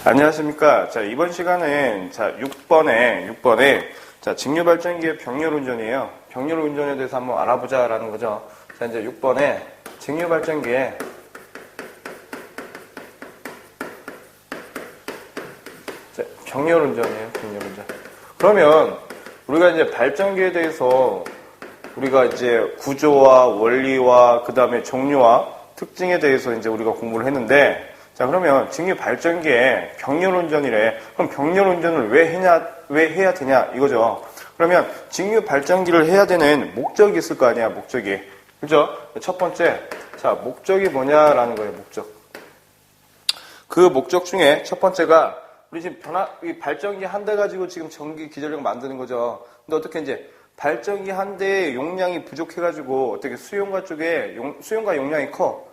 안녕하십니까. 자, 이번 시간은 6번에 자, 직류발전기의 병렬운전이에요. 병렬운전에 대해서 한번 알아보자라는 거죠. 자, 이제 6번에 직류발전기의 병렬운전이에요. 병렬운전. 그러면 우리가 이제 발전기에 대해서 우리가 이제 구조와 원리와 그 다음에 종류와 특징에 대해서 이제 우리가 공부를 했는데, 자, 그러면 직류 발전기에 병렬운전이래. 그럼 병렬운전을 왜 해야 되냐 이거죠. 그러면 직류 발전기를 해야 되는 목적이 있을 거 아니야, 목적이. 그죠? 첫 번째, 자, 목적이 뭐냐라는 거예요, 목적. 그 목적 중에 첫 번째가 우리 지금 이 발전기 한 대 가지고 지금 전기 기전력 만드는 거죠. 근데 어떻게 이제 발전기 한 대의 용량이 부족해가지고 어떻게 수용과 용량이 커.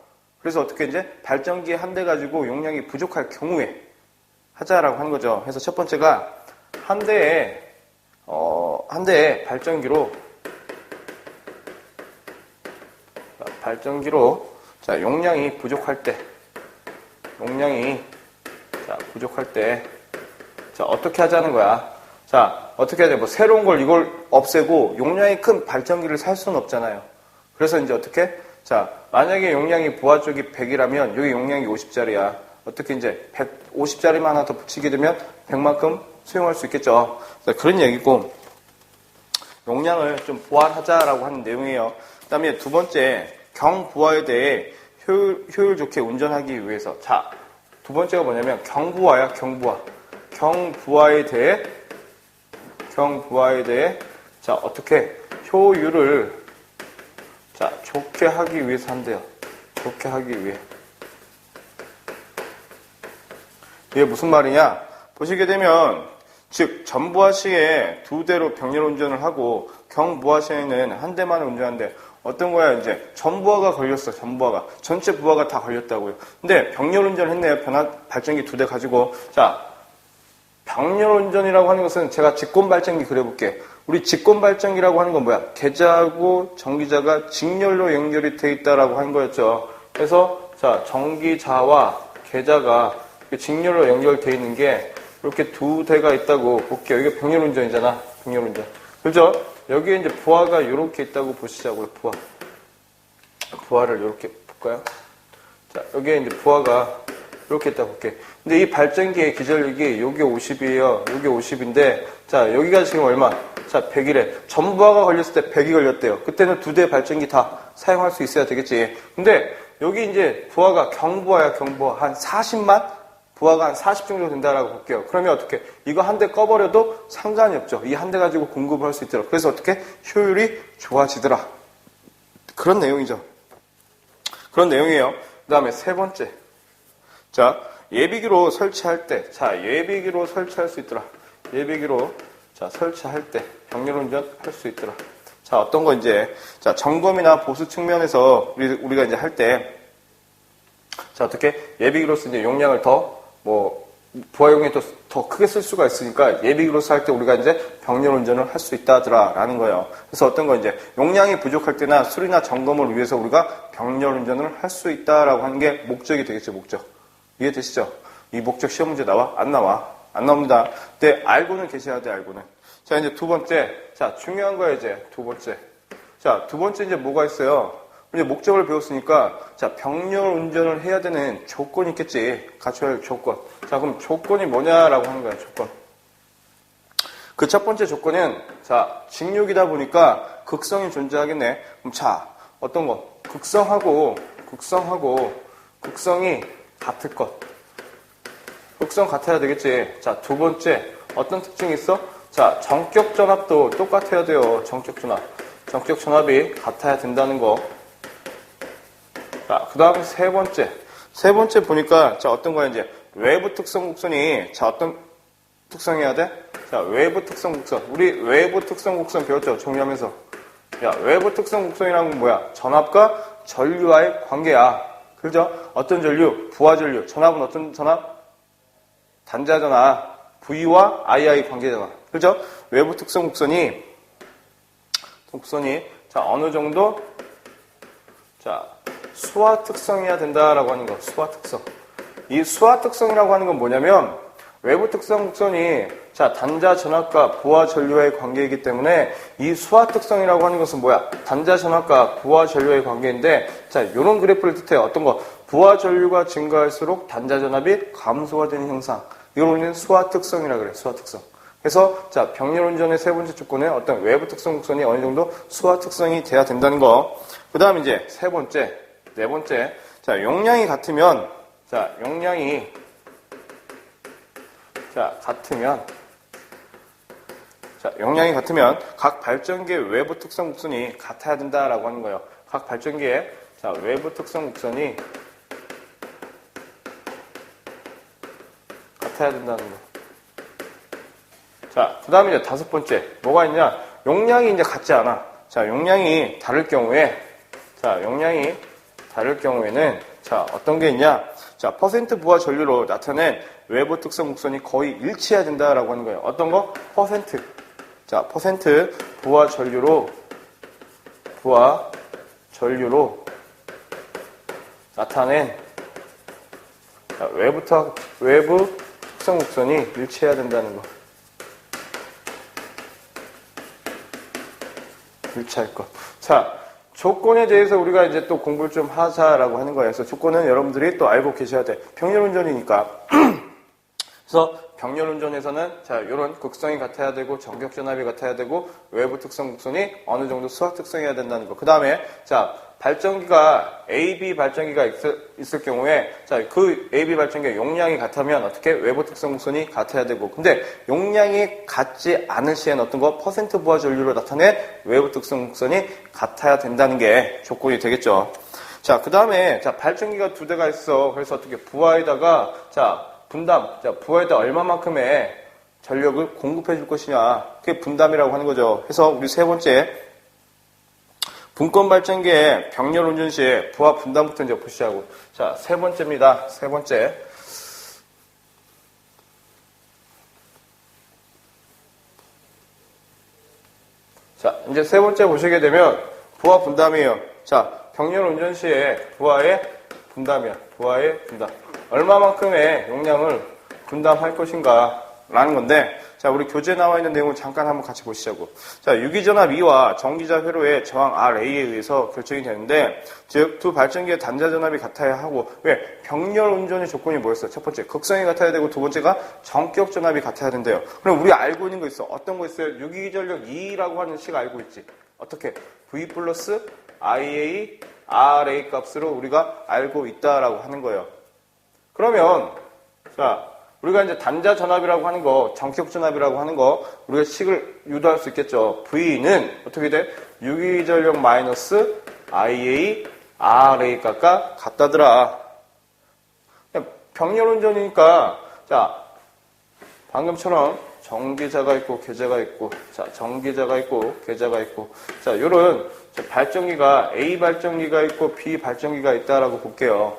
그래서 어떻게 이제 발전기 한 대 가지고 용량이 부족할 경우에 하자라고 하는 거죠. 그래서 첫 번째가 한 대의 발전기로 자, 용량이 부족할 때 자, 어떻게 하자는 거야. 자, 어떻게 하자. 뭐 새로운 걸 이걸 없애고 용량이 큰 발전기를 살 수는 없잖아요. 그래서 이제 어떻게? 자, 만약에 용량이 부하 쪽이 100이라면 여기 용량이 50짜리야. 어떻게 이제 150짜리만 하나 더 붙이게 되면 100만큼 수용할 수 있겠죠. 그런 얘기고, 용량을 좀 보완하자라고 하는 내용이에요. 그 다음에 두 번째, 경부하에 대해 효율 좋게 운전하기 위해서. 자, 두 번째가 뭐냐면 경부하야, 경부하. 경부하에 대해 자, 어떻게 효율을 자, 좋게 하기 위해서 한대요. 좋게 하기 위해. 이게 무슨 말이냐? 보시게 되면 즉 전부하 시에 두 대로 병렬 운전을 하고 경부하 시에는 한 대만 운전하는데 어떤 거야? 이제 전부하가 걸렸어. 전부하가 전체 부하가 다 걸렸다고요. 근데 병렬 운전을 했네요. 발전기 두 대 가지고. 자, 병렬 운전이라고 하는 것은 제가 직권 발전기 그려볼게. 우리 직권 발전기라고 하는 건 뭐야? 계자하고 전기자가 직렬로 연결이 돼 있다라고 하는 거였죠. 그래서 자, 전기자와 계자가 직렬로 연결돼 있는 게 이렇게 두 대가 있다고 볼게요. 이게 병렬 운전이잖아. 병렬 운전. 그죠? 여기에 이제 부하가 이렇게 있다고 보시자고요. 부하를 이렇게 볼까요? 자, 여기에 이제 부하가 이렇게 있다고 볼게. 근데 이 발전기의 기전력이 요게 50이에요. 요게 50인데, 자, 여기가 지금 얼마? 자, 100이래. 전부하가 걸렸을 때 100이 걸렸대요. 그때는 두 대 발전기 다 사용할 수 있어야 되겠지. 근데 여기 이제 부하가 경부하야, 경부하. 한 40만? 부하가 한 40 정도 된다라고 볼게요. 그러면 어떻게? 이거 한 대 꺼버려도 상관이 없죠. 이 한 대 가지고 공급을 할 수 있도록. 그래서 어떻게? 효율이 좋아지더라. 그런 내용이죠. 그런 내용이에요. 그 다음에 세 번째. 자, 예비기로 설치할 때. 자, 예비기로 설치할 수 있더라. 예비기로, 자, 설치할 때. 병렬운전 할 수 있더라. 자, 어떤 거 이제, 자, 점검이나 보수 측면에서 우리가 이제 할 때, 자, 어떻게? 예비기로서 이제 용량을 부하용량이 더 크게 쓸 수가 있으니까 예비기로서 할 때 우리가 이제 병렬운전을 할 수 있다더라라는 거예요. 그래서 어떤 거 이제 용량이 부족할 때나 수리나 점검을 위해서 우리가 병렬운전을 할 수 있다라고 하는 게 목적이 되겠죠, 목적. 이해되시죠? 이 목적 시험 문제 나와? 안 나와? 안 나옵니다. 근데 알고는 계셔야 돼, 알고는. 자, 이제 두 번째. 자, 중요한 거야, 이제. 두 번째. 자, 두 번째 이제 뭐가 있어요? 이제 목적을 배웠으니까, 자, 병렬 운전을 해야 되는 조건이 있겠지. 갖춰야 할 조건. 자, 그럼 조건이 뭐냐라고 하는 거야, 조건. 그 첫 번째 조건은, 자, 직류기다 보니까 극성이 존재하겠네. 그럼 자, 어떤 거? 극성이 같을 것. 극성 같아야 되겠지. 자, 두 번째. 어떤 특징이 있어? 자, 전격 전압도 똑같아야 돼요. 전격 전압이 같아야 된다는 거. 자, 그 다음에 세 번째 보니까, 자, 어떤 거야, 이제, 외부 특성 곡선이, 자, 어떤 특성해야 돼? 자, 외부 특성 곡선. 우리 외부 특성 곡선 배웠죠? 정리하면서. 야, 외부 특성 곡선이라는 건 뭐야? 전압과 전류와의 관계야. 그죠? 어떤 전류? 부하 전류. 전압은 어떤 전압? 단자 전압. V와 II 관계잖아. 그죠? 외부 특성 곡선이, 자, 어느 정도? 자, 수화 특성이어야 된다라고 하는 거. 수화 특성. 이 수화 특성이라고 하는 건 뭐냐면 외부 특성 곡선이 자 단자 전압과 부하 전류와의 관계이기 때문에 이 수화 특성이라고 하는 것은 뭐야? 단자 전압과 부하 전류와의 관계인데 자 이런 그래프를 뜻해요. 어떤 거? 부하 전류가 증가할수록 단자 전압이 감소가 되는 현상. 이걸 우리는 수화 특성이라 그래. 수화 특성. 그래서 자 병렬 운전의 세 번째 조건은 어떤 외부 특성 곡선이 어느 정도 수화 특성이 돼야 된다는 거. 그다음 이제 세 번째, 네 번째. 자 용량이 같으면 자 용량이 같으면 각 발전기의 외부 특성 곡선이 같아야 된다라고 하는 거예요. 각 발전기의 자 외부 특성 곡선이 같아야 된다는 거. 자, 그 다음에 이제 다섯 번째. 뭐가 있냐? 용량이 이제 같지 않아. 자, 용량이 다를 경우에는, 자, 어떤 게 있냐? 자, 퍼센트 부하 전류로 나타낸 외부 특성 곡선이 거의 일치해야 된다라고 하는 거예요. 어떤 거? 퍼센트. 자, 퍼센트 부하 전류로 나타낸 자, 외부 특성 곡선이 일치해야 된다는 거. 일치할 것. 자, 조건에 대해서 우리가 이제 또 공부를 좀 하자라고 하는 거예요. 그래서 조건은 여러분들이 또 알고 계셔야 돼. 병렬 운전이니까. 그래서 병렬 운전에서는 자, 이런 극성이 같아야 되고 정격 전압이 같아야 되고 외부 특성 곡선이 어느 정도 수학 특성이어야 된다는 거. 그 다음에 자, 발전기가 AB 발전기가 있을 경우에 자, 그 AB 발전기의 용량이 같으면 어떻게 외부 특성 곡선이 같아야 되고 근데 용량이 같지 않을 시에는 어떤 거 퍼센트 부하 전류로 나타낸 외부 특성 곡선이 같아야 된다는 게 조건이 되겠죠. 자, 그 다음에 자, 발전기가 두 대가 있어. 그래서 어떻게 부하에다가 자, 분담. 자, 부하에다 얼마만큼의 전력을 공급해 줄 것이냐. 그게 분담이라고 하는 거죠. 그래서 우리 세 번째 분권 발전기의 병렬 운전 시에 부하 분담부터 이제 보시자고. 자, 세 번째입니다. 세 번째. 자, 이제 세 번째 보시게 되면 부하 분담이에요. 자, 병렬 운전 시에 부하의 분담이야. 부하의 분담. 얼마만큼의 용량을 분담할 것인가 라는 건데 자, 우리 교재에 나와 있는 내용을 잠깐 한번 같이 보시자고. 자, 유기전압 E와 전기자 회로의 저항 RA에 의해서 결정이 되는데 즉 두 발전기의 단자 전압이 같아야 하고 왜? 병렬 운전의 조건이 뭐였어? 첫 번째 극성이 같아야 되고 두 번째가 전격 전압이 같아야 된대요. 그럼 우리 알고 있는 거 있어. 어떤 거 있어요? 유기전력 E라고 하는 식 알고 있지. 어떻게? V 플러스 IA RA 값으로 우리가 알고 있다라고 하는 거예요. 그러면 자 우리가 이제 단자 전압이라고 하는 거, 전격 전압이라고 하는 거 우리가 식을 유도할 수 있겠죠. V는 어떻게 돼? 유기전력 마이너스 IA RA 값과 같다더라. 병렬 운전이니까 자 방금처럼 전기자가 있고 계자가 있고 자 전기자가 있고 계자가 있고 자 요런 발전기가 A 발전기가 있고 B 발전기가 있다라고 볼게요.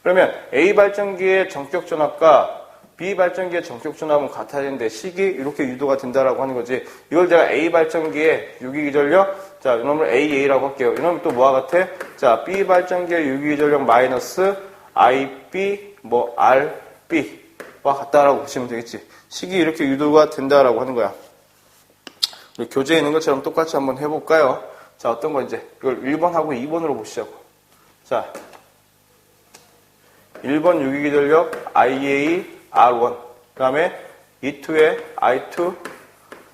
그러면 A 발전기의 전격 전압과 B 발전기의 전격 전압은 같아야 되는데 식이 이렇게 유도가 된다라고 하는 거지. 이걸 제가 A 발전기의 유기전력 자 이놈을 AA라고 할게요. 이놈이 또 뭐와 같아? 자 B 발전기의 유기전력 마이너스 IB 뭐 RB와 같다라고 보시면 되겠지. 식이 이렇게 유도가 된다라고 하는 거야. 우리 교재에 있는 것처럼 똑같이 한번 해볼까요? 자 어떤 거 이제 이걸 1번하고 2번으로 보시자고. 자 1번 유기전력 IA R1 그 다음에 E2의 I2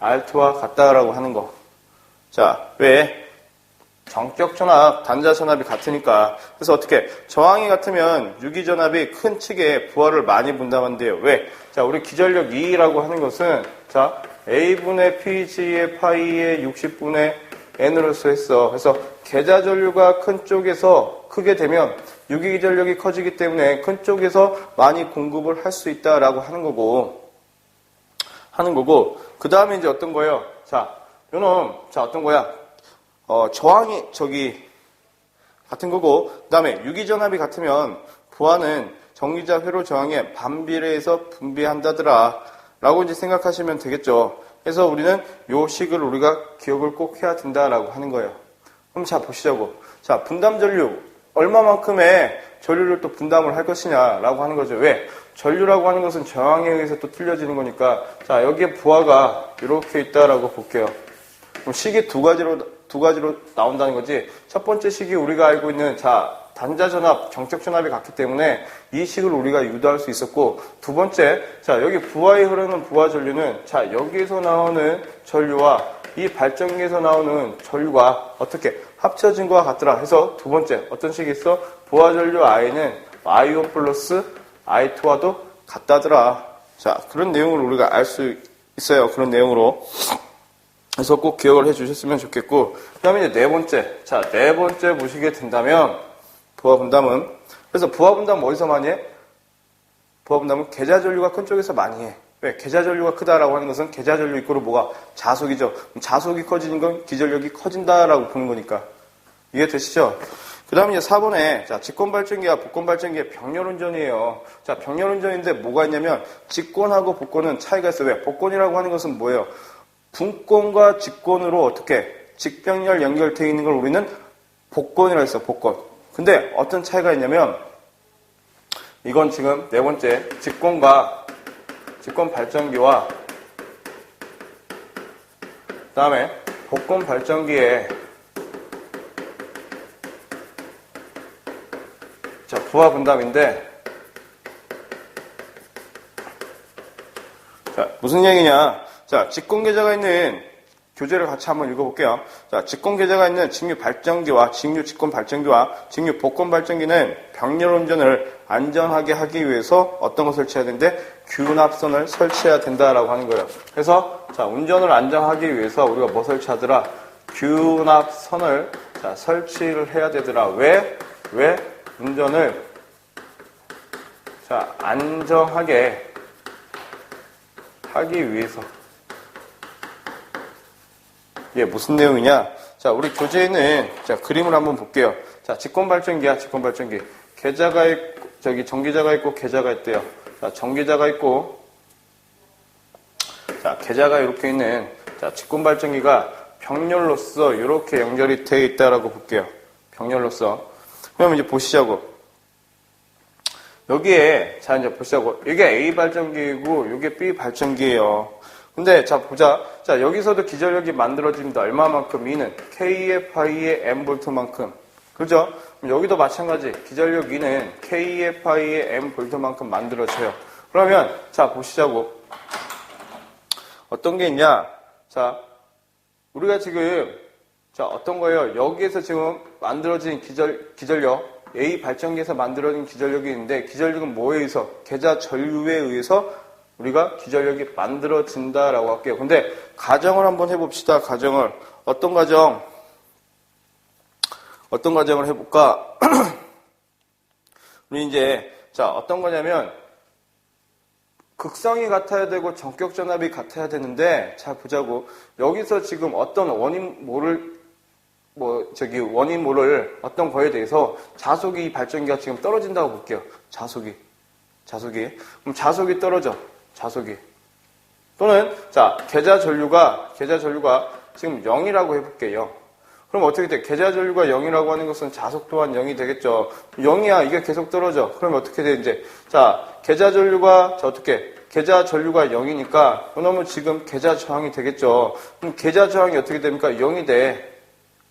R2와 같다라고 하는 거. 자, 왜? 전격 전압, 단자 전압이 같으니까. 그래서 어떻게? 저항이 같으면 유기전압이 큰 측에 부하를 많이 분담한대요. 왜? 자, 우리 기전력 E라고 하는 것은 자, A분의 PG의 파이의 60분의 N으로서 했어. 그래서 계자 전류가 큰 쪽에서 크게 되면 유기전력이 커지기 때문에 큰 쪽에서 많이 공급을 할 수 있다라고 하는 거고, 그 다음에 이제 어떤 거예요? 자, 요놈, 자, 어떤 거야? 저항이 같은 거고, 그 다음에 유기전압이 같으면 부하는 전기자 회로 저항에 반비례해서 분비한다더라. 라고 이제 생각하시면 되겠죠. 그래서 우리는 요 식을 우리가 기억을 꼭 해야 된다라고 하는 거예요. 그럼 자, 보시자고. 자, 분담 전류. 얼마만큼의 전류를 또 분담을 할 것이냐라고 하는 거죠. 왜? 전류라고 하는 것은 저항에 의해서 또 틀려지는 거니까. 자, 여기에 부하가 이렇게 있다라고 볼게요. 그럼 식이 두 가지로 나온다는 거지. 첫 번째 식이 우리가 알고 있는, 자, 단자 전압, 정적 전압이 같기 때문에 이 식을 우리가 유도할 수 있었고, 두 번째, 자, 여기 부하에 흐르는 부하 전류는, 자, 여기에서 나오는 전류와 이 발전기에서 나오는 전류가 어떻게 합쳐진 것과 같더라 해서 두 번째, 어떤 식이 있어? 부하 전류 I는 I1 플러스 I2와도 같다더라. 자, 그런 내용을 우리가 알 수 있어요. 그런 내용으로. 그래서 꼭 기억을 해 주셨으면 좋겠고, 그 다음에 이제 네 번째. 자, 네 번째 보시게 된다면, 부하 분담은, 그래서 부하 분담 어디서 많이 해? 부하 분담은 계좌 전류가 큰 쪽에서 많이 해. 왜? 계좌 전류가 크다라고 하는 것은 계좌 전류 이꼬르 뭐가? 자속이죠. 자속이 커지는 건 기전력이 커진다라고 보는 거니까. 이해되시죠? 그 다음에 이제 4번에, 자, 직권발전기와 복권발전기의 병렬운전이에요. 자, 병렬운전인데 뭐가 있냐면, 직권하고 복권은 차이가 있어요. 왜? 복권이라고 하는 것은 뭐예요? 분권과 직권으로 어떻게 직병렬 연결되어 있는 걸 우리는 복권이라고 했어, 복권. 근데 어떤 차이가 있냐면, 이건 지금 네 번째, 직권 발전기와 그 다음에 복권 발전기의 자, 부하 분담인데, 자, 무슨 얘기냐? 자, 직권 계좌가 있는 교재를 같이 한번 읽어볼게요. 자, 직권 계좌가 있는 직류 발전기와 직류 직권 발전기와 직류 복권 발전기는 병렬 운전을 안전하게 하기 위해서 어떤 것을 설치해야 되는데 균합선을 설치해야 된다라고 하는 거예요. 그래서 자, 운전을 안정하기 위해서 우리가 뭐 설치하더라? 균합선을 자, 설치를 해야 되더라. 왜? 운전을 자, 안정하게 하기 위해서. 이게 무슨 내용이냐? 자, 우리 교재에는 자, 그림을 한번 볼게요. 자, 직권발전기야, 직권발전기. 계좌가 있고, 저기 전기자가 있고 계좌가 있대요. 자, 전기자가 있고, 자, 계좌가 이렇게 있는 자, 직권발전기가 병렬로서 이렇게 연결이 되어 있다라고 볼게요. 병렬로서. 그러면 이제 보시자고. 여기에 자, 이제 보시자고. 이게 A 발전기이고, 이게 B 발전기예요. 근데 자 보자. 자, 여기서도 기전력이 만들어집니다. 얼마만큼? E는 KFI의 M볼트만큼. 그죠? 여기도 마찬가지. 기전력 E는 KFI의 M볼트만큼 만들어져요. 그러면 자 보시자고. 어떤 게 있냐? 자, 우리가 지금 자 어떤 거예요? 여기에서 지금 만들어진 기전력 A 발전기에서 만들어진 기전력이 있는데 기전력은 뭐에 의해서? 계좌 전류에 의해서 우리가 기전력이 만들어진다라고 할게요. 근데 가정을 한번 해봅시다. 가정을. 어떤 가정을 해볼까? 우리 이제 자 어떤 거냐면 극성이 같아야 되고 전격 전압이 같아야 되는데 자 보자고. 여기서 지금 어떤 원인 모를 어떤 거에 대해서 자속이 발전기가 지금 떨어진다고 볼게요. 자속이. 그럼 자속이 떨어져. 자속이. 또는 자 계좌 전류가 지금 0이라고 해볼게요. 그럼 어떻게 돼? 계좌 전류가 0이라고 하는 것은 자속 또한 0이 되겠죠. 0이야. 이게 계속 떨어져. 그럼 어떻게 돼 이제? 자 계좌 전류가 계좌 전류가 0이니까 그러면 지금 계좌 저항이 되겠죠. 그럼 계좌 저항이 어떻게 됩니까? 0이 돼.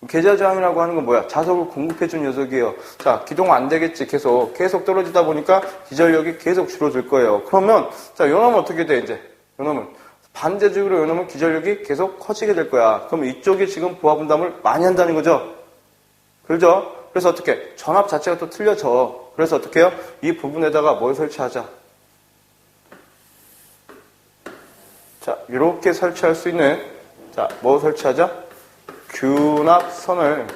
계좌 저항이라고 하는 건 뭐야? 자석을 공급해준 녀석이에요. 자, 기동 안 되겠지. 계속 떨어지다 보니까 기전력이 계속 줄어들 거예요. 그러면, 자, 요놈은 어떻게 돼, 이제? 요놈은. 반대적으로 요놈은 기전력이 계속 커지게 될 거야. 그럼 이쪽이 지금 부하 분담을 많이 한다는 거죠? 그렇죠? 그래서 어떻게? 전압 자체가 또 틀려져. 그래서 어떻게 해요? 이 부분에다가 뭘 설치하자? 자, 이렇게 설치할 수 있는, 자, 뭐 설치하자? 균합선을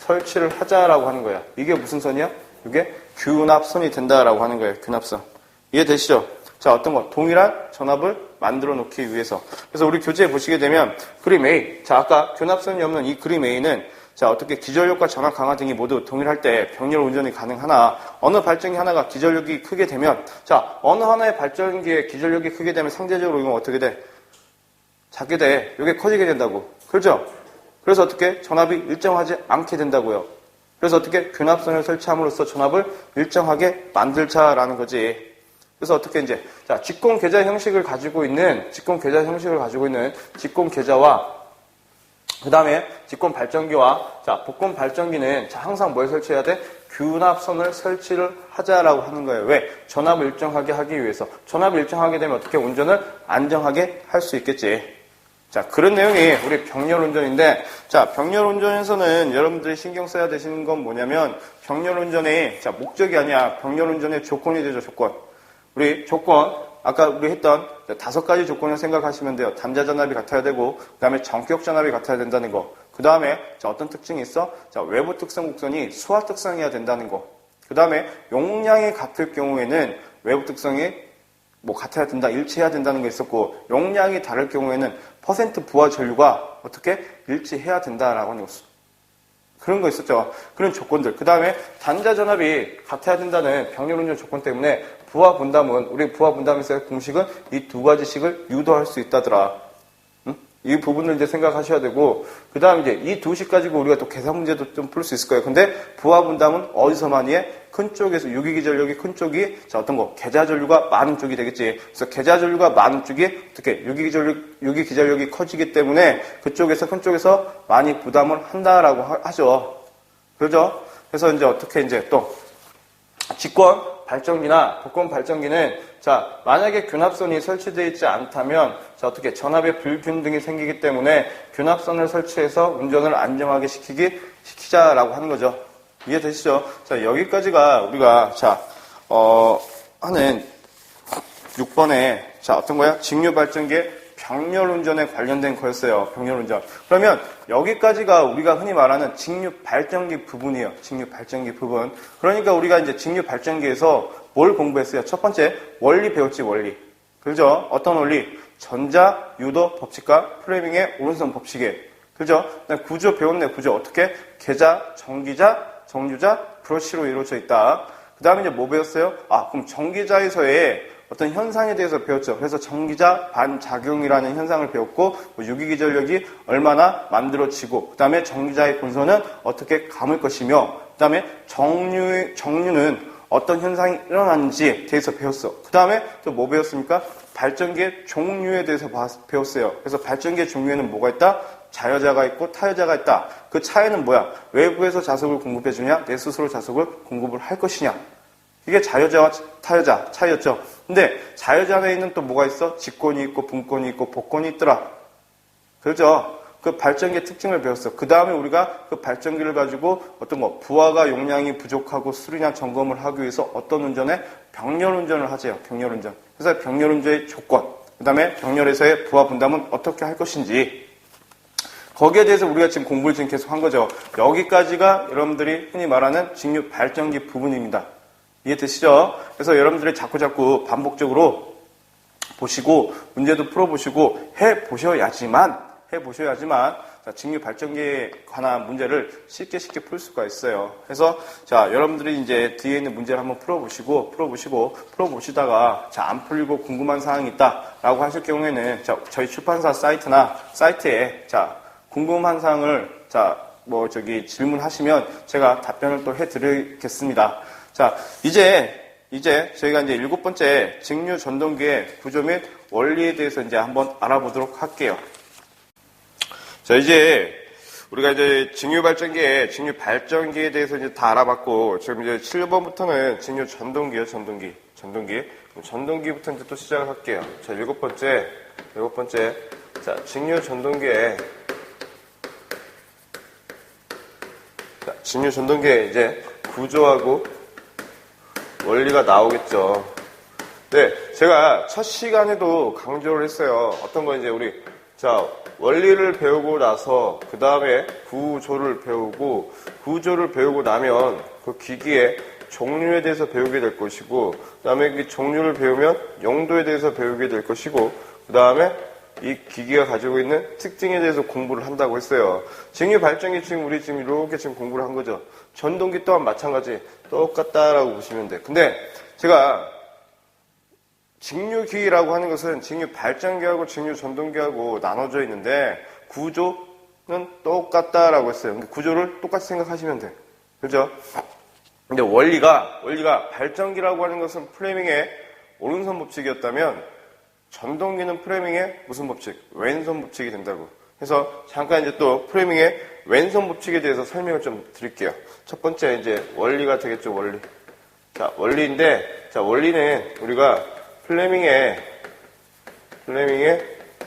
설치를 하자라고 하는 거야. 이게 무슨 선이야? 이게 균합선이 된다라고 하는 거예요. 균합선. 이해되시죠? 자, 어떤 거? 동일한 전압을 만들어 놓기 위해서. 그래서 우리 교재에 보시게 되면 그림 A. 자, 아까 균합선이 없는 이 그림 A는 자, 어떻게 기전력과 전압 강화 등이 모두 동일할 때 병렬 운전이 가능하나 어느 발전기 하나가 기전력이 크게 되면 자, 어느 하나의 발전기의 기전력이 크게 되면 상대적으로 이건 어떻게 돼? 작게 돼. 이게 커지게 된다고. 그렇죠? 그래서 어떻게? 전압이 일정하지 않게 된다고요. 그래서 어떻게 균합선을 설치함으로써 전압을 일정하게 만들자라는 거지. 그래서 어떻게 이제 자 직공 계좌 형식을 가지고 있는 직공 계좌와 그 다음에 직권 발전기와 자 복권 발전기는 자 항상 뭘 설치해야 돼? 균합선을 설치를 하자라고 하는 거예요. 왜? 전압을 일정하게 하기 위해서. 전압을 일정하게 되면 어떻게 운전을 안정하게 할 수 있겠지. 자 그런 내용이 우리 병렬운전인데 자 병렬운전에서는 여러분들이 신경 써야 되시는 건 뭐냐면 병렬운전의 자 목적이 아니야. 병렬운전의 조건이 되죠. 조건. 우리 조건 아까 우리 했던 5가지 조건을 생각하시면 돼요. 담자 전압이 같아야 되고, 그 다음에 전격 전압이 같아야 된다는 거. 그 다음에 어떤 특징이 있어? 자 외부 특성 곡선이 수화 특성이어야 된다는 거. 그 다음에 용량이 같을 경우에는 외부 특성이 뭐 같아야 된다, 일치해야 된다는 거 있었고, 용량이 다를 경우에는 퍼센트 부하 전류가 어떻게 일치해야 된다라고 하는 거. 그런 거 있었죠. 그런 조건들. 그 다음에 단자 전압이 같아야 된다는 병렬운전 조건 때문에 부하 분담은 우리 부하 분담에서의 공식은 이 2가지씩을 유도할 수 있다더라. 이 부분을 이제 생각하셔야 되고 그 다음 이제 이 2식 가지고 우리가 또 계산 문제도 좀 풀 수 있을 거예요. 근데 부하 분담은 어디서 많이 해? 큰 쪽에서 유기기전력이 큰 쪽이 자 어떤 거 계좌 전류가 많은 쪽이 되겠지. 그래서 계좌 전류가 많은 쪽이 어떻게 유기기전력이 커지기 때문에 그쪽에서 큰 쪽에서 많이 부담을 한다라고 하죠. 그렇죠? 그래서 이제 어떻게 이제 또 직권 발전기나 복권 발전기는 자 만약에 균합선이 설치되어 있지 않다면 자 어떻게 전압의 불균등이 생기기 때문에 균합선을 설치해서 운전을 안정하게 시키자라고 하는 거죠. 이해되시죠? 자 여기까지가 우리가 자 하는 6번에 자 어떤 거야? 직류 발전기의 병렬운전에 관련된 거였어요. 병렬운전. 그러면 여기까지가 우리가 흔히 말하는 직류 발전기 부분이에요. 직류 발전기 부분. 그러니까 우리가 이제 직류 발전기에서 뭘 공부했어요? 첫 번째 원리 배웠지 원리. 그죠? 어떤 원리? 전자 유도 법칙과 프레밍의 오른손 법칙에. 그죠? 구조 배웠네. 구조 어떻게? 계자, 전기자, 정류자, 브러쉬로 이루어져 있다. 그 다음에 이제 뭐 배웠어요? 그럼 전기자에서의 어떤 현상에 대해서 배웠죠. 그래서 전기자 반작용이라는 현상을 배웠고 유기기전력이 얼마나 만들어지고 그 다음에 전기자의 본선은 어떻게 감을 것이며 그 다음에 정류는 어떤 현상이 일어나는지에 대해서 배웠어. 그 다음에 또 뭐 배웠습니까? 발전기의 종류에 대해서 배웠어요. 그래서 발전기의 종류에는 뭐가 있다? 자여자가 있고 타여자가 있다. 그 차이는 뭐야? 외부에서 자석을 공급해주냐? 내 스스로 자석을 공급을 할 것이냐? 이게 자여자와 타여자 차이였죠. 근데 자여자 안에 있는 또 뭐가 있어? 직권이 있고 분권이 있고 복권이 있더라. 그렇죠? 그 발전기의 특징을 배웠어. 그 다음에 우리가 그 발전기를 가지고 어떤 거 부하가 용량이 부족하고 수리나 점검을 하기 위해서 어떤 운전에 병렬운전을 하재요. 병렬운전. 그래서 병렬운전의 조건, 그 다음에 병렬에서의 부하 분담은 어떻게 할 것인지 거기에 대해서 우리가 지금 공부를 지금 계속 한 거죠. 여기까지가 여러분들이 흔히 말하는 직류 발전기 부분입니다. 이해되시죠? 그래서 여러분들이 자꾸 반복적으로 보시고 문제도 풀어보시고 해보셔야지만 직류 발전기에 관한 문제를 쉽게 풀 수가 있어요. 그래서 자 여러분들이 이제 뒤에 있는 문제를 한번 풀어보시다가 자 안 풀리고 궁금한 사항이 있다라고 하실 경우에는 자 저희 출판사 사이트에 자 궁금한 사항을 자 질문하시면 제가 답변을 또 해드리겠습니다. 자, 이제 저희가 이제 7번째 직류 전동기의 구조 및 원리에 대해서 이제 한번 알아보도록 할게요. 자, 이제 우리가 이제 직류 발전기에 대해서 이제 다 알아봤고, 지금 이제 7번부터는 직류 전동기예요, 전동기부터 이제 또 시작을 할게요. 자, 7번째. 자, 직류 전동기의 이제 구조하고 원리가 나오겠죠. 네, 제가 첫 시간에도 강조를 했어요. 어떤 거 이제 우리 원리를 배우고 나서 그 다음에 구조를 배우고 나면 그 기기의 종류에 대해서 배우게 될 것이고 그 다음에 그 종류를 배우면 용도에 대해서 배우게 될 것이고 그 다음에 이 기기가 가지고 있는 특징에 대해서 공부를 한다고 했어요. 직류 발전기 우리 이렇게 공부를 한 거죠. 전동기 또한 마찬가지 똑같다라고 보시면 돼. 근데 제가 직류기라고 하는 것은 직류 발전기하고 직류 전동기하고 나눠져 있는데 구조는 똑같다라고 했어요. 구조를 똑같이 생각하시면 돼. 그죠? 근데 원리가 발전기라고 하는 것은 프레밍의 오른손 법칙이었다면 전동기는 프레밍의 무슨 법칙? 왼손 법칙이 된다고. 그래서 잠깐 이제 또 프레밍의 왼손 법칙에 대해서 설명을 좀 드릴게요. 첫 번째 이제 원리가 되겠죠, 원리. 자, 원리인데, 자, 원리는 우리가 플레밍의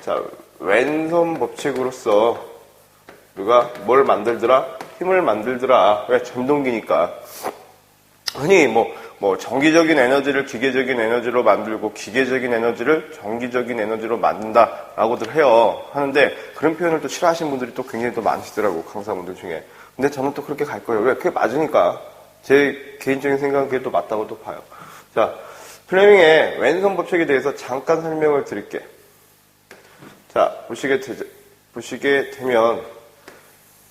자, 왼손 법칙으로서 우리가 뭘 만들더라? 힘을 만들더라. 왜? 전동기니까. 흔히 뭐 전기적인 에너지를 기계적인 에너지로 만들고 기계적인 에너지를 전기적인 에너지로 만든다라고들 해요. 하는데 그런 표현을 또 싫어하시는 분들이 또 굉장히 또 많으시더라고, 강사분들 중에. 근데 저는 또 그렇게 갈 거예요. 왜? 그게 맞으니까. 제 개인적인 생각은 그게 또 맞다고 또 봐요. 자, 플레밍의 왼손 법칙에 대해서 잠깐 설명을 드릴게. 자, 보시게 되면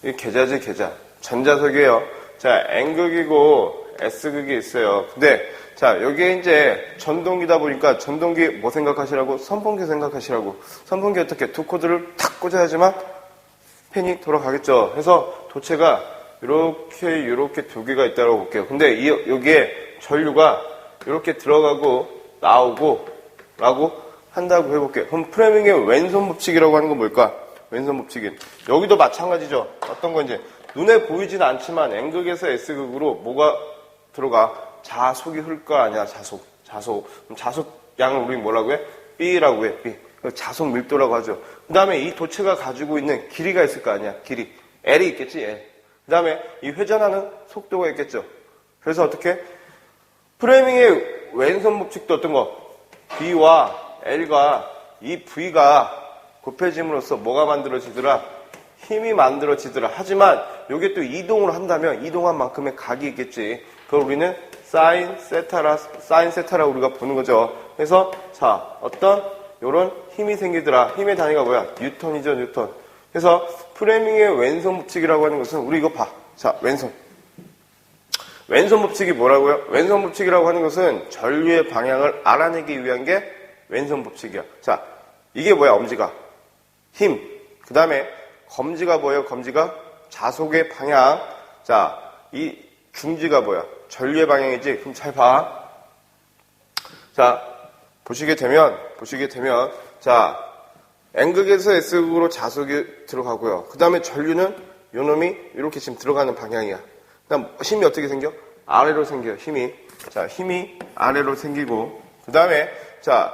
이 계좌지, 계좌. 전자석이에요. 자, N극이고 S극이 있어요. 근데 자, 여기에 이제 전동기다 보니까 전동기 뭐 생각하시라고? 선풍기 생각하시라고. 선풍기 어떻게? 두 코드를 탁 꽂아야지만 팬이 돌아가겠죠. 그래서 도체가 이렇게 두 개가 있다고 볼게요. 근데 여기에 전류가 이렇게 들어가고 나오고 라고 한다고 해볼게요. 그럼 프레밍의 왼손 법칙이라고 하는 건 뭘까? 왼손 법칙인. 여기도 마찬가지죠. 어떤 건지. 눈에 보이진 않지만 N극에서 S극으로 뭐가 들어가? 자속이 흐를 거 아니야, 자속. 그럼 자속 양을 우리 뭐라고 해? B라고 해, B. 자속 밀도라고 하죠. 그 다음에 이 도체가 가지고 있는 길이가 있을 거 아니야, 길이. L이 있겠지, L. 그 다음에 이 회전하는 속도가 있겠죠. 그래서 어떻게? 프레밍의 왼손 법칙도 어떤 거? B와 L과 이 V가 곱해짐으로써 뭐가 만들어지더라? 힘이 만들어지더라. 하지만 이게 또 이동을 한다면 이동한 만큼의 각이 있겠지. 그걸 우리는 사인 세타라 우리가 보는 거죠. 그래서 자, 어떤 요런 힘이 생기더라. 힘의 단위가 뭐야? 뉴턴이죠, 뉴턴. 그래서 프레밍의 왼손 법칙이라고 하는 것은 우리 이거 봐. 자, 왼손 법칙이 뭐라고요? 왼손 법칙이라고 하는 것은 전류의 방향을 알아내기 위한 게 왼손 법칙이야. 자, 이게 뭐야? 엄지가 힘. 그 다음에 검지가 뭐예요? 검지가 자속의 방향. 자, 이 중지가 뭐야? 전류의 방향이지. 그럼 잘 봐. 자, 보시게 되면 자, N극에서 S극으로 자속이 들어가고요. 그 다음에 전류는 요 놈이 이렇게 지금 들어가는 방향이야. 그다음 힘이 어떻게 생겨? 아래로 생겨요. 힘이. 자, 힘이 아래로 생기고. 그 다음에 자,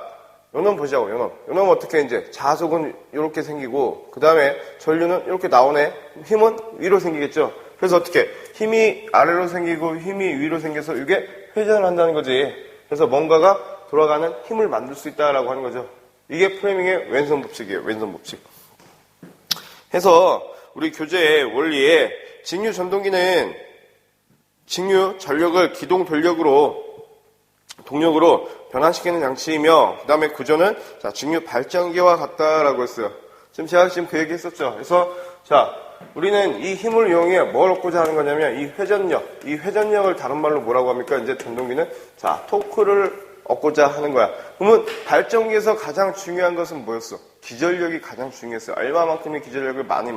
요놈 보자고. 요놈 어떻게 이제 자속은 이렇게 생기고. 그 다음에 전류는 이렇게 나오네. 힘은 위로 생기겠죠. 그래서 어떻게? 힘이 아래로 생기고 힘이 위로 생겨서 이게 회전한다는 거지. 그래서 뭔가가 돌아가는 힘을 만들 수 있다라고 하는 거죠. 이게 프레밍의 왼손 법칙이에요. 왼손 법칙. 해서 우리 교재의 원리에 직류 전동기는 직류 전력을 기동 동력으로 변환시키는 장치이며 그 다음에 구조는 자, 직류 발전기와 같다라고 했어요. 제가 지금 그 얘기 했었죠. 그래서 자, 우리는 이 힘을 이용해 뭘 얻고자 하는 거냐면 이 회전력을 다른 말로 뭐라고 합니까? 이제 전동기는 자, 토크를 얻고자 하는 거야. 그러면 발전기에서 가장 중요한 것은 뭐였어? 기전력이 가장 중요했어요. 얼마만큼의 기전력을 많이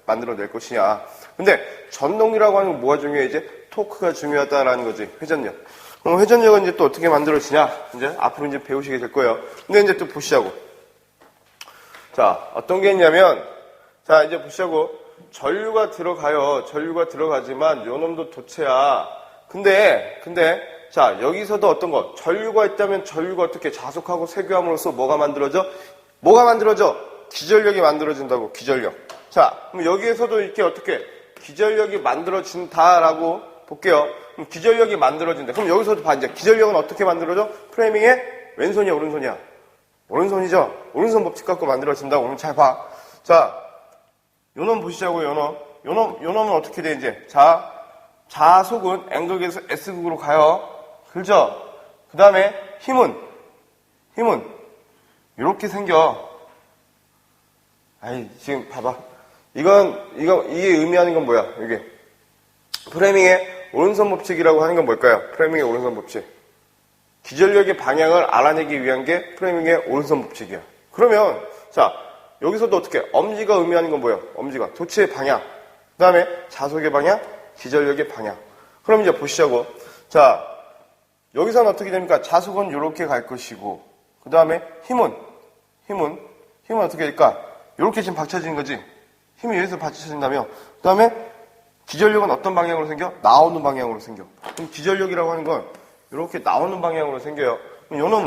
만들어낼 것이냐. 근데 전동기라고 하는 건 뭐가 중요해? 이제 토크가 중요하다라는 거지. 회전력. 그럼 회전력은 이제 또 어떻게 만들어지냐? 이제 앞으로 이제 배우시게 될 거예요. 근데 이제 또 보시자고. 자, 어떤 게 있냐면, 자, 이제 보시자고. 전류가 들어가지만 요 놈도 도체야. 근데, 자, 여기서도 어떤 거? 전류가 있다면 전류가 어떻게 자속하고 세교함으로써 뭐가 만들어져? 기전력이 만들어진다고, 기전력. 자, 그럼 여기에서도 이렇게 어떻게? 기전력이 만들어진다라고 볼게요. 그럼 기전력이 만들어진다. 그럼 여기서도 봐, 이제. 기전력은 어떻게 만들어져? 프레밍의 왼손이야, 오른손이야? 오른손이죠? 오른손 법칙 갖고 만들어진다고. 오늘 잘 봐. 자, 요놈 보시자고요, 요놈은 어떻게 돼, 이제? 자, 자속은 N극에서 S극으로 가요. 그렇죠? 그 다음에 힘은 이렇게 생겨. 아이, 지금 봐봐. 이게 의미하는 건 뭐야? 이게. 프레밍의 오른손 법칙이라고 하는 건 뭘까요? 프레밍의 오른손 법칙. 기전력의 방향을 알아내기 위한 게 프레밍의 오른손 법칙이야. 그러면, 자, 여기서도 어떻게? 엄지가 의미하는 건 뭐예요? 엄지가. 도체의 방향. 그 다음에 자속의 방향, 기전력의 방향. 그럼 이제 보시자고. 자, 여기서는 어떻게 됩니까? 자속은 이렇게 갈 것이고, 그 다음에 힘은 어떻게 될까? 이렇게 지금 받쳐지는 거지. 힘이 여기서 받쳐진다며. 그 다음에 기전력은 어떤 방향으로 생겨? 나오는 방향으로 생겨. 그럼 기전력이라고 하는 건 이렇게 나오는 방향으로 생겨요. 그럼 요놈은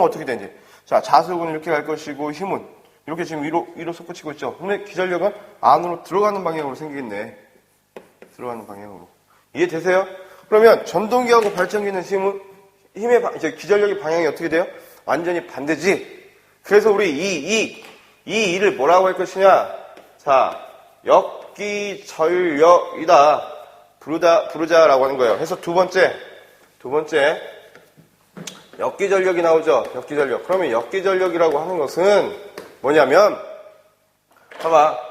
어떻게 되는지. 자, 자속은 이렇게 갈 것이고, 힘은 이렇게 지금 위로 솟구치고 있죠. 근데 기전력은 안으로 들어가는 방향으로 생기겠네. 들어가는 방향으로. 이해되세요? 그러면 전동기하고 발전기는 이제 기전력의 방향이 어떻게 돼요? 완전히 반대지. 그래서 우리 이 일을 뭐라고 할 것이냐? 자, 역기전력이다. 부르자라고 하는 거예요. 그래서 두 번째, 역기전력이 나오죠. 역기전력. 그러면 역기전력이라고 하는 것은 뭐냐면, 봐봐.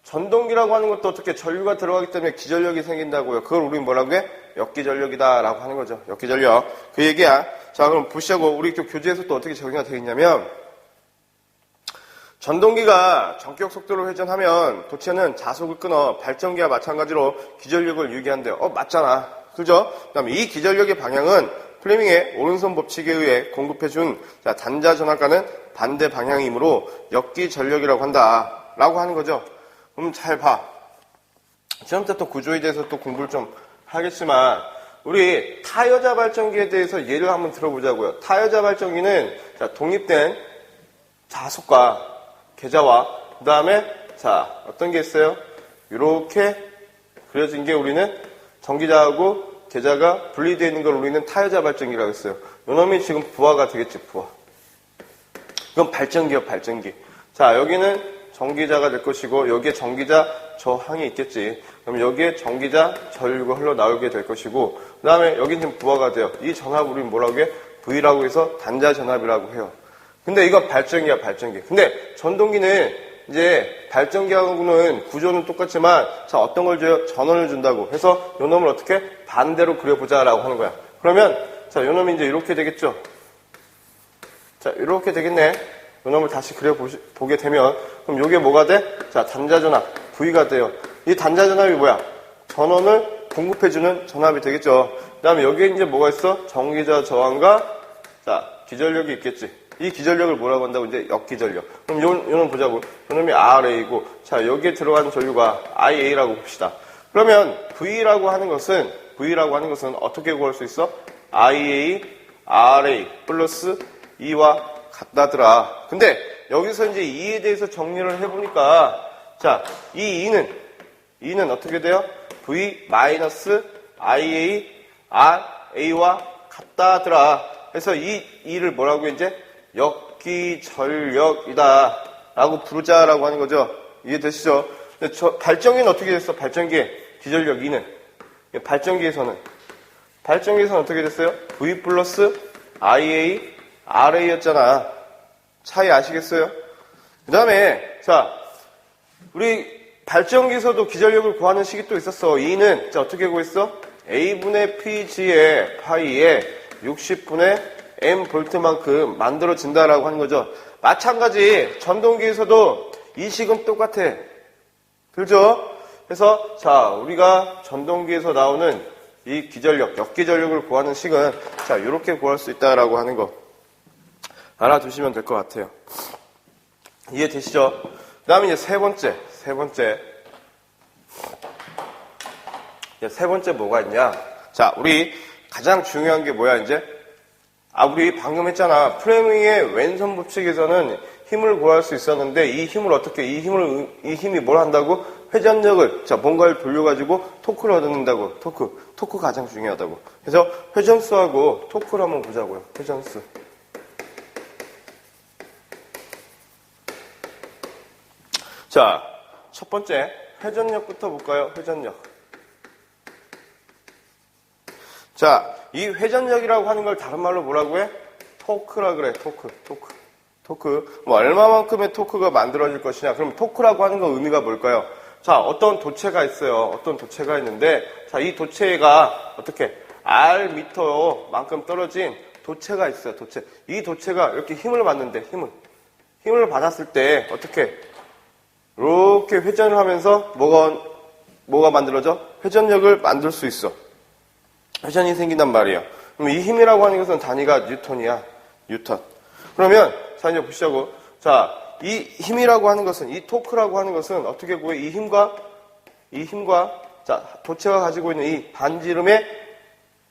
전동기라고 하는 것도 어떻게 전류가 들어가기 때문에 기전력이 생긴다고요. 그걸 우리 뭐라고 해? 역기전력이다라고 하는 거죠. 역기전력. 그 얘기야. 자, 그럼 보시자고. 우리 또 교재에서 또 어떻게 적용이 되어 있냐면, 전동기가 전격 속도로 회전하면 도체는 자속을 끊어 발전기와 마찬가지로 기전력을 유기한대요. 맞잖아. 그죠? 그 다음에 이 기전력의 방향은 플레밍의 오른손 법칙에 의해 공급해준 단자 전압과는 반대 방향이므로 역기전력이라고 한다. 라고 하는 거죠. 그럼 잘 봐. 지금부터 또 구조에 대해서 또 공부를 좀 하겠지만, 우리 타여자 발전기에 대해서 예를 한번 들어보자고요. 타여자 발전기는 독립된 자속과 계좌와 그 다음에 어떤 게 있어요? 이렇게 그려진 게 우리는 전기자하고 계좌가 분리되어 있는 걸 우리는 타여자 발전기라고 했어요. 요놈이 지금 부하가 되겠지, 부하. 이건 발전기요, 발전기. 자, 여기는 전기자가 될 것이고 여기에 전기자 저항이 있겠지. 그럼 여기에 전기자 전류가 흘러나오게 될 것이고 그 다음에 여기는 지금 부하가 돼요. 이 전압을 우리는 뭐라고 해? V라고 해서 단자 전압이라고 해요. 근데 이건 발전기야, 발전기. 근데 전동기는 이제 발전기하고는 구조는 똑같지만 어떤 걸 줘요? 전원을 준다고. 해서 요 놈을 어떻게 반대로 그려보자라고 하는 거야. 그러면 요 놈이 이제 이렇게 되겠죠. 이렇게 되겠네. 요 놈을 다시 그려보게 되면 그럼 요게 뭐가 돼? 단자 전압 V가 돼요. 이 단자 전압이 뭐야? 전원을 공급해주는 전압이 되겠죠. 그 다음에 여기에 이제 뭐가 있어? 전기자 저항과 기전력이 있겠지. 이 기전력을 뭐라고 한다고? 이제 역기전력. 그럼 요놈 보자고. 요놈이 RA고, 여기에 들어가는 전류가 IA라고 봅시다. 그러면 V라고 하는 것은 어떻게 구할 수 있어? IA, RA 플러스 E와 같다더라. 근데 여기서 이제 E에 대해서 정리를 해보니까, 이 E는 어떻게 돼요? V 마이너스 IA, RA와 같다더라. 그래서 이 E를 뭐라고 이제? 역기전력이다 라고 부르자라고 하는 거죠. 이해되시죠? 근데 발전기는 어떻게 됐어? 발전기의 기전력 2는 발전기에서는 어떻게 됐어요? V 플러스 IA RA였잖아. 차이 아시겠어요? 그 다음에 우리 발전기에서도 기전력을 구하는 식이 또 있었어. 2는 어떻게 구했어? A분의 PG의 파이에 60분의 M 볼트만큼 만들어진다라고 하는 거죠. 마찬가지 전동기에서도 이 식은 똑같아. 그렇죠? 그래서 우리가 전동기에서 나오는 이 기전력, 역기전력을 구하는 식은 이렇게 구할 수 있다라고 하는 거 알아두시면 될 것 같아요. 이해되시죠? 그 다음에 이제 세 번째 뭐가 있냐? 우리 가장 중요한 게 뭐야 이제? 우리 방금 했잖아. 프레밍의 왼손 법칙에서는 힘을 구할 수 있었는데 이 힘이 뭘 한다고? 회전력을 뭔가를 돌려가지고 토크를 얻는다고. 토크 가장 중요하다고. 그래서 회전수하고 토크를 한번 보자고요. 회전수. 첫 번째 회전력부터 볼까요? 회전력. 이 회전력이라고 하는 걸 다른 말로 뭐라고 해? 토크라 그래. 토크. 얼마만큼의 토크가 만들어질 것이냐. 그럼 토크라고 하는 거 의미가 뭘까요? 어떤 도체가 있어요. 어떤 도체가 있는데, 이 도체가 어떻게 R미터만큼 떨어진 도체가 있어요. 도체. 이 도체가 이렇게 힘을 받는데, 힘을 받았을 때 어떻게 이렇게 회전을 하면서 뭐가 만들어져? 회전력을 만들 수 있어. 회전이 생긴단 말이에요. 그럼 이 힘이라고 하는 것은 단위가 뉴턴이야. 뉴턴. 그러면 자 이제 보시자고. 자, 이 힘이라고 하는 것은 이 토크라고 하는 것은 어떻게 구해? 이 힘과 자 도체가 가지고 있는 이 반지름의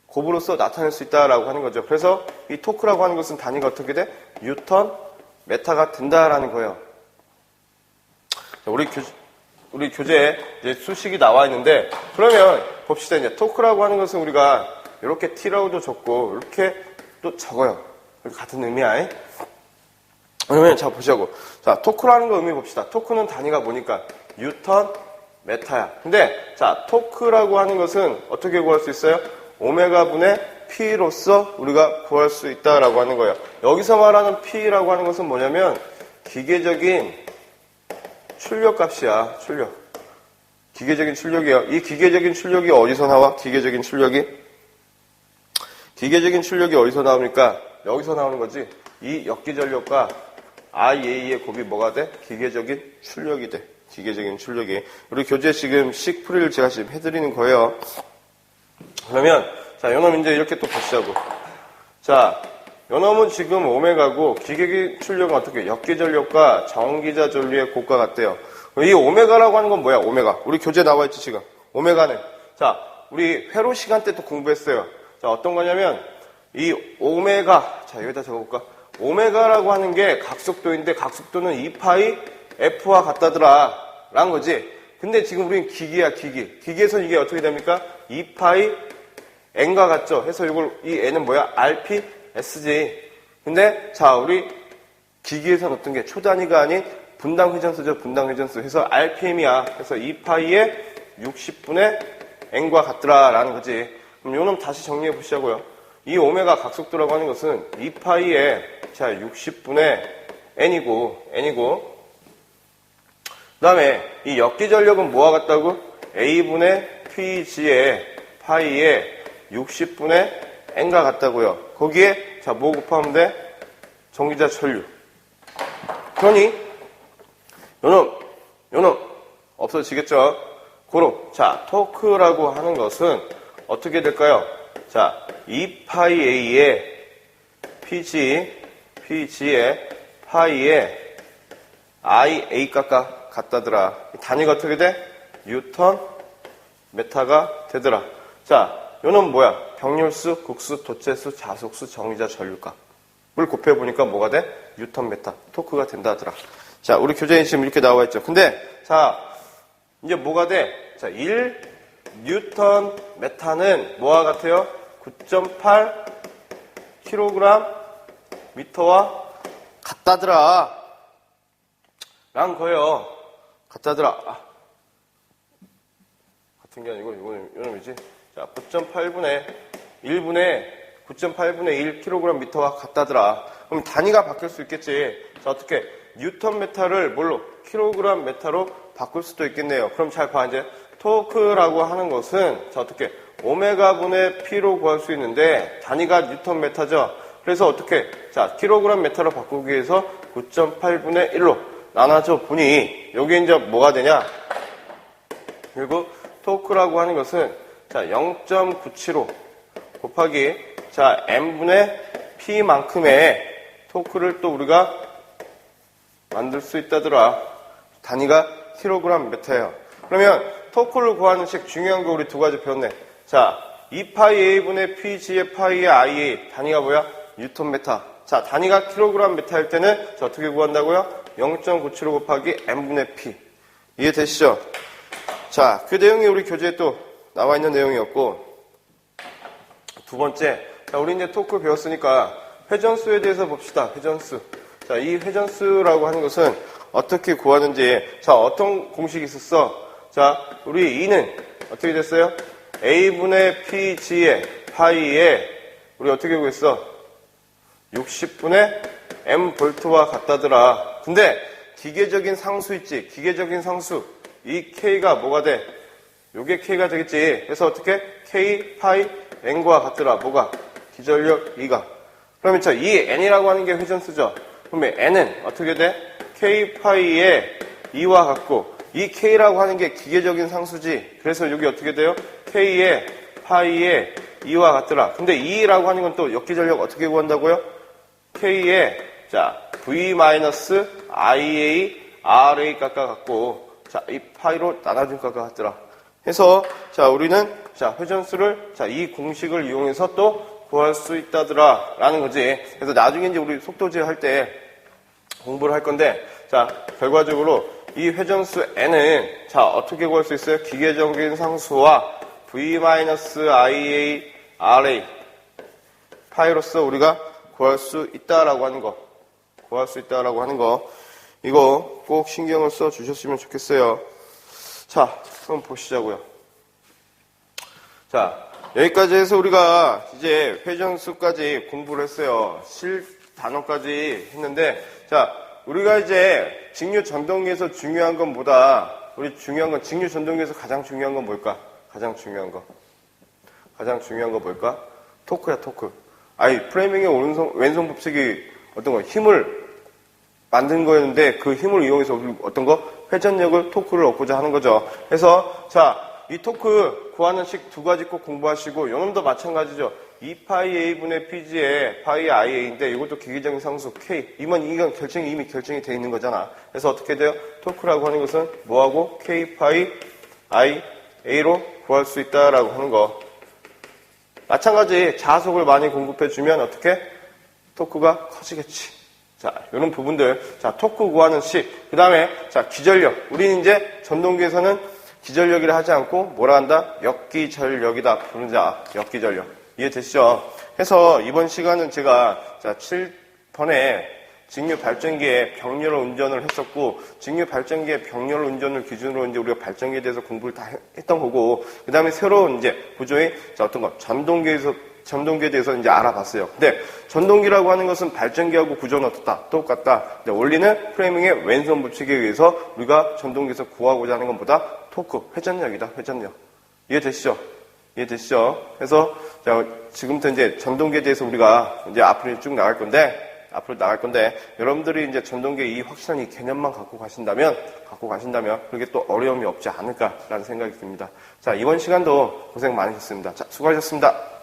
곱으로서 나타낼 수 있다라고 하는 거죠. 그래서 이 토크라고 하는 것은 단위가 어떻게 돼? 뉴턴 메타가 된다라는 거예요. 자, 우리 교재에 이제 수식이 나와 있는데, 그러면 봅시다. 이제 토크라고 하는 것은 우리가 이렇게 T라고도 적고 이렇게 또 적어요. 같은 의미야. 그러면 자 보시자고. 자, 토크라는 거 의미 봅시다. 토크는 단위가 뭐니까 뉴턴 메타야. 근데 자, 토크라고 하는 것은 어떻게 구할 수 있어요? 오메가 분의 P로서 우리가 구할 수 있다라고 하는 거예요. 여기서 말하는 P라고 하는 것은 뭐냐면 기계적인 출력 값이야. 출력. 기계적인 출력이에요. 이 기계적인 출력이 어디서 나와? 기계적인 출력이 어디서 나옵니까? 여기서 나오는 거지. 이 역기전력과 IA의 곱이 뭐가 돼? 기계적인 출력이 돼. 기계적인 출력이. 우리 교재 지금 식 풀이를 제가 지금 해드리는 거예요. 그러면 자, 요놈 이제 이렇게 또 보시자고. 자, 요놈은 지금 오메가고 기계적인 출력은 어떻게? 역기전력과 전기자 전류의 곱과 같대요. 이 오메가라고 하는 건 뭐야? 오메가. 우리 교재에 나와 있지 지금. 오메가는 자, 우리 회로 시간 때 또 공부했어요. 자, 어떤 거냐면 이 오메가, 자 여기다 적어볼까? 오메가라고 하는 게 각속도인데 각속도는 2파이 F와 같다더라 라는 거지. 근데 지금 우리는 기기야, 기기. 기기에서 이게 어떻게 됩니까? 2파이 N과 같죠? 해서 이 N은 뭐야? RPS지. 근데 자, 우리 기기에서는 어떤 게 초단위가 아닌 분당 회전수죠. 분당 회전수. 해서 RPM이야. 그래서 2파이의 60분의 N과 같더라 라는 거지. 그럼 요놈 다시 정리해 보시자고요. 이 오메가 각속도라고 하는 것은 2파이의 자 60분의 N이고 그 다음에 이 역기전력은 뭐와 같다고? A분의 PG의 파이의 60분의 N과 같다고요. 거기에 자 뭐 곱하면 돼? 전기자 전류. 그러니 요놈 없어지겠죠? 그럼 자 토크라고 하는 것은 어떻게 될까요? 자 2파이A의 PG의 파이의 IA가 같다더라. 단위가 어떻게 돼? 뉴턴 메타가 되더라. 자, 요는 뭐야? 병렬수, 국수, 도체수, 자속수, 정의자, 전류값을 곱해보니까 뭐가 돼? 뉴턴 메타, 토크가 된다더라. 자, 우리 교재에 지금 이렇게 나와 있죠. 근데, 자, 이제 뭐가 돼? 자, 1 뉴턴 메타는 뭐와 같아요? 9.8 kg 미터와 같다더라. 란 거예요. 같다더라. 같은 게 아니고, 이놈이지. 자, 9.8분의 1kg 미터와 같다더라. 그럼 단위가 바뀔 수 있겠지. 자, 어떻게? 뉴턴 메타를 뭘로? 킬로그램 메타로 바꿀 수도 있겠네요. 그럼 잘 봐, 이제. 토크라고 하는 것은, 자, 어떻게? 오메가분의 P로 구할 수 있는데, 단위가 뉴턴 메타죠. 그래서 어떻게? 자, 킬로그램 메타로 바꾸기 위해서 9.8분의 1로 나눠줘 보니, 여기 이제 뭐가 되냐? 그리고 토크라고 하는 것은, 자, 0.975 곱하기, 자, M분의 P만큼의 토크를 또 우리가 만들 수 있다더라. 단위가 킬로그램 메타예요. 그러면 토크를 구하는 식 중요한 거 우리 두 가지 배웠네. 자, 2파이 A분의 PG의 파이의 IA. 단위가 뭐야? 뉴턴 메타. 자, 단위가 킬로그램 메타일 때는 자, 어떻게 구한다고요? 0.975 곱하기 M분의 P. 이해되시죠? 자, 그 내용이 우리 교재에 또 나와 있는 내용이었고, 두 번째, 자, 우리 이제 토크 배웠으니까 회전수에 대해서 봅시다. 회전수. 자, 이 회전수라고 하는 것은 어떻게 구하는지, 자, 어떤 공식이 있었어? 자, 우리 E는 어떻게 됐어요? A분의 PG의 파이에 우리 어떻게 구했어? 60분의 M 볼트와 같다더라. 근데 기계적인 상수 있지? 기계적인 상수. 이 K가 뭐가 돼? 요게 K가 되겠지. 그래서 어떻게? K 파이 N과 같더라. 뭐가? 기전력 E가. 그러면 자, 이 N이라고 하는 게 회전수죠. 그러면 N은 어떻게 돼? K 파이의 E와 같고, 이 K라고 하는 게 기계적인 상수지. 그래서 여기 어떻게 돼요? K의 파이의 2와 같더라. 근데 2라고 하는 건 또 역기전력 어떻게 구한다고요? K에, 자, V-IA, RA 값과 같고, 자, 이 파이로 나눠준 값과 같더라. 해서, 자, 우리는, 자, 회전수를, 자, 이 공식을 이용해서 또 구할 수 있다더라. 라는 거지. 그래서 나중에 이제 우리 속도제 할 때 공부를 할 건데, 자, 결과적으로 이 회전수 N은, 자, 어떻게 구할 수 있어요? 기계적인 상수와 V-IA, RA, 파이로서 우리가 구할 수 있다라고 하는 거. 구할 수 있다라고 하는 거. 이거 꼭 신경을 써 주셨으면 좋겠어요. 자, 그럼 보시자고요. 자, 여기까지 해서 우리가 이제 회전수까지 공부를 했어요. 실 단어까지 했는데, 자, 우리가 이제 직류 전동기에서 중요한 건 뭐다? 우리 중요한 건, 직류 전동기에서 가장 중요한 건 뭘까? 가장 중요한 거. 가장 중요한 거 뭘까? 토크야, 토크. 아니, 프레이밍의 왼손 법칙이 어떤 거, 힘을 만든 거였는데 그 힘을 이용해서 어떤 거? 회전력을, 토크를 얻고자 하는 거죠. 그래서, 자, 이 토크 구하는 식 두 가지 꼭 공부하시고, 요놈도 마찬가지죠. 2파이A분의 PG에 파이 IA인데 이것도 기계적인 상수 K. 이건 이미 결정이 돼 있는 거잖아. 그래서 어떻게 돼요? 토크라고 하는 것은 뭐하고? K 파이 IA로 구할 수 있다라고 하는 거. 마찬가지 자속을 많이 공급해주면 어떻게? 토크가 커지겠지. 자, 이런 부분들. 자, 토크 구하는 식. 그 다음에, 자, 기전력. 우리는 이제 전동기에서는 기전력이라 하지 않고 뭐라 한다? 역기전력이다. 부르자. 역기전력. 이해되시죠? 해서 이번 시간은 제가, 자, 7번에 직류 발전기의 병렬 운전을 했었고, 직류 발전기의 병렬 운전을 기준으로 이제 우리가 발전기에 대해서 공부를 다 했던 거고, 그 다음에 새로운 이제 구조의, 자, 어떤 거, 전동기에 대해서 이제 알아봤어요. 근데 전동기라고 하는 것은 발전기하고 구조는 어떻다? 똑같다. 근데 원리는 프레이밍의 왼손 법칙에 의해서 우리가 전동기에서 구하고자 하는 것보다 토크, 회전력이다. 회전력. 이해되시죠? 이해되시죠? 그래서 자, 지금부터 이제 전동기에 대해서 우리가 이제 앞으로 쭉 나갈 건데, 여러분들이 이제 전동기의 이 확실한 이 개념만 갖고 가신다면, 그게 또 어려움이 없지 않을까라는 생각이 듭니다. 자, 이번 시간도 고생 많으셨습니다. 자, 수고하셨습니다.